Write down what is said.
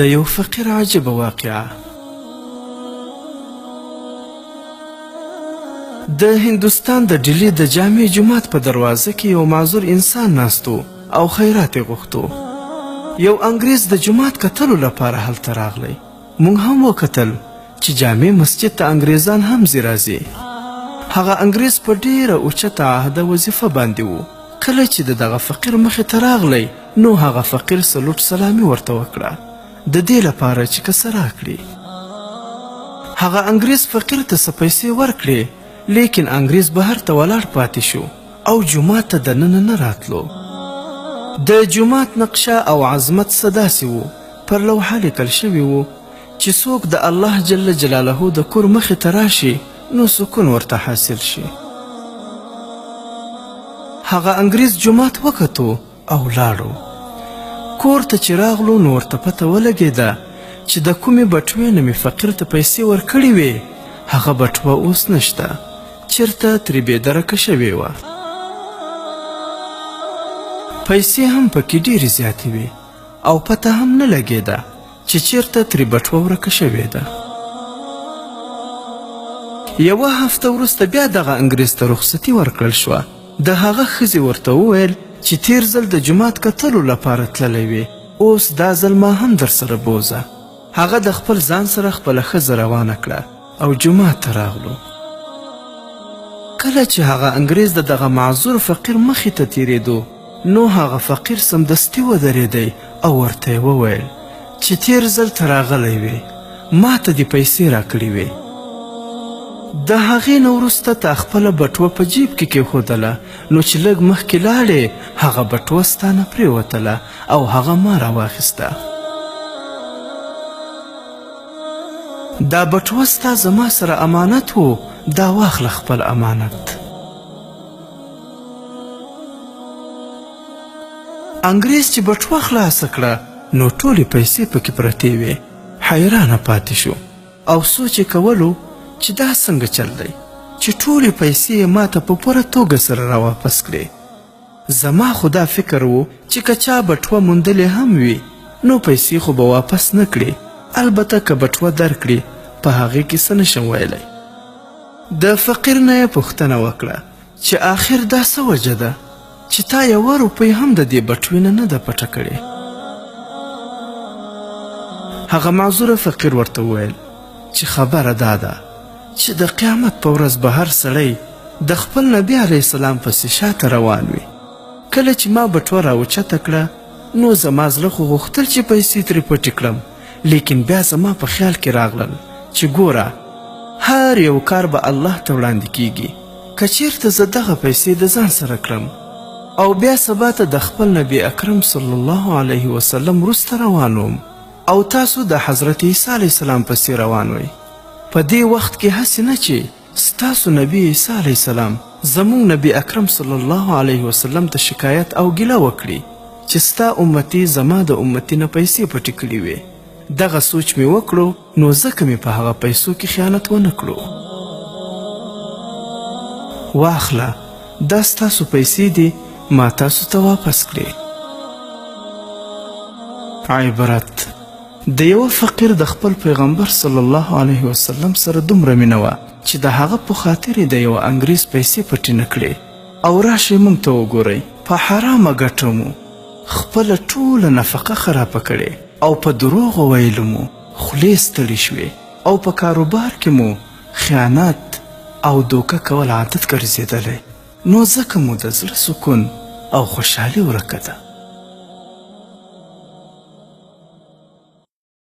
د یو فقیر عجیبه واقعه. د هندوستان د ډیلی د جامع جومات په دروازه کې یو معذور انسان ناستو او خیرات یې غوښتو. یو انګریز د جومات کتلو لپاره هلته راغلی. موږ هم وکتل چې جامع مسجد ته انګریزان هم ځي راځي. هغه انګریز په ډیره اوچته عهده وظیفه باندې و. کله چې د دغه فقیر مخې ته راغلی نو هغه فقیر سلوټ سلامي ورته وکړه د دې لپاره چې کسه راکړي. هغه انګریز فقیر ته څه پیسې ورکړې، لیکن انګریز بهر ته ولاړ پاتې شو او جومات ته دننه نه راتلو. د جومات نقشه او عظمت څه داسې و، پر لوحه لیکل شوي و چې څوک د الله جل جلاله د کور مخې ته راشي نو سکون ورته حاصل شي. هغه انګریز جومات وکتو او لاړو. کور ته چې راغلو نو ورته پته ولګېده چې د کومې بټوې نه مې فقیر ته پیسې ورکړې وې هغه بټوه اوس نشته، چېرته ترې بېدرکه شوې وه. پیسې هم پکې ډېرې زیاتې وې او پته هم نه لګېده چې چېرته ترې بټوه ورکه شوې ده. یوه هفته وروسته بیا دغه انګریز ته رخصتي ورکړل شوه. د هغه ښځې ورته وویل چې تیر ځل د جومات کتلو لپاره تللی وې، اوس دا ځل ما هم در سره بوزه. هغه د خپل ځان سره خپله ښځه روانه کړه او جومات ته راغلو. کله چې هغه انګریز د دغه معذور فقیر مخې ته تیرېدو نو هغه فقیر سمدستي ودرېدی او ورته یې وویل چې تیر ځل ته راغلی وې، ما ته دې پیسې راکړې وې. د هغې نه وروسته تا خپله بټوه په جیب کې کېښودله، نو چې لږ مخکې لاړې هغه بټوه ستا نه پرېوتله او هغه ما راواخیسته. دا بټوه ستا زما سره امانت و، دا واخله خپل امانت. انګریز چې بټوه خلاصه کړه نو ټولې پیسې پکې پرتې وې. حیرانه پاتې شو او سوچ یې کولو چې دا څنګه چل دی چې ټولې پیسې یې ما ته په پوره توګه سره راواپس کړې. زما خو دا فکر و چې که چا بټوه موندلې هم وي نو پیسې خو به واپس نه کړې، البته که بټوه درکړي په هغې کې څه نشم ویلی. د فقیر نه یې پوښتنه وکړه چې آخر دا څه وجه ده چې تا یوه روپۍ هم د دې بټوې نه ده پټه کړې. هغه معذوره فقیر ورته وویل چې خبره دا ده چې د قیامت په ورځ به هر سړی د خپل نبي علیه السلام پسې شاته روان وي. کله چې ما بټوه راوچته کړه نو زما زړه خو غوښتل چې پیسې ترې پټې کړم، لیکن بیا زما په خیال کې راغلل چې ګوره هر یو کار به الله ته وړاندې کیږي. که چیرته زه دغه پیسې د ځان سره کړم او بیا سبا ته د خپل نبي اکرم صلی الله علیه وسلم وروسته روان وم او تاسو د حضرت عیسی علیه السلام پسې روان وئ، په دې وخت کې هسې نه چې ستاسو نبی عیسی علیه السلام زموږ نبی اکرم صلی الله علیه وسلم ته شکایت او ګیله وکړي چې ستا امتي زما د امتي نه پیسې پټې کړي وې. دغه سوچ مې وکړو نو ځکه مې په هغه پیسو کې خیانت ونه کړو. واخله دا ستاسو پیسې دي، ما تاسو ته واپس کړې. عبرت: د یوه فقیر د خپل پیغمبر صلی الله علیه وسلم سره دومره مینه وه چې د هغه په خاطر یې د یوه انګریز پیسې پټې نه کړې. او راشئ موږ ته وګورئ، په حرامه ګټه مو خپله ټوله نفقه خرابه کړې او په دروغو ویلو مو خولې ستړې شوې او په کاروبار کې مو خیانت او دوکه کول عادت ګرځېدلی، نو ځکه مو د زړه سکون او خوشحالي ورکه ده.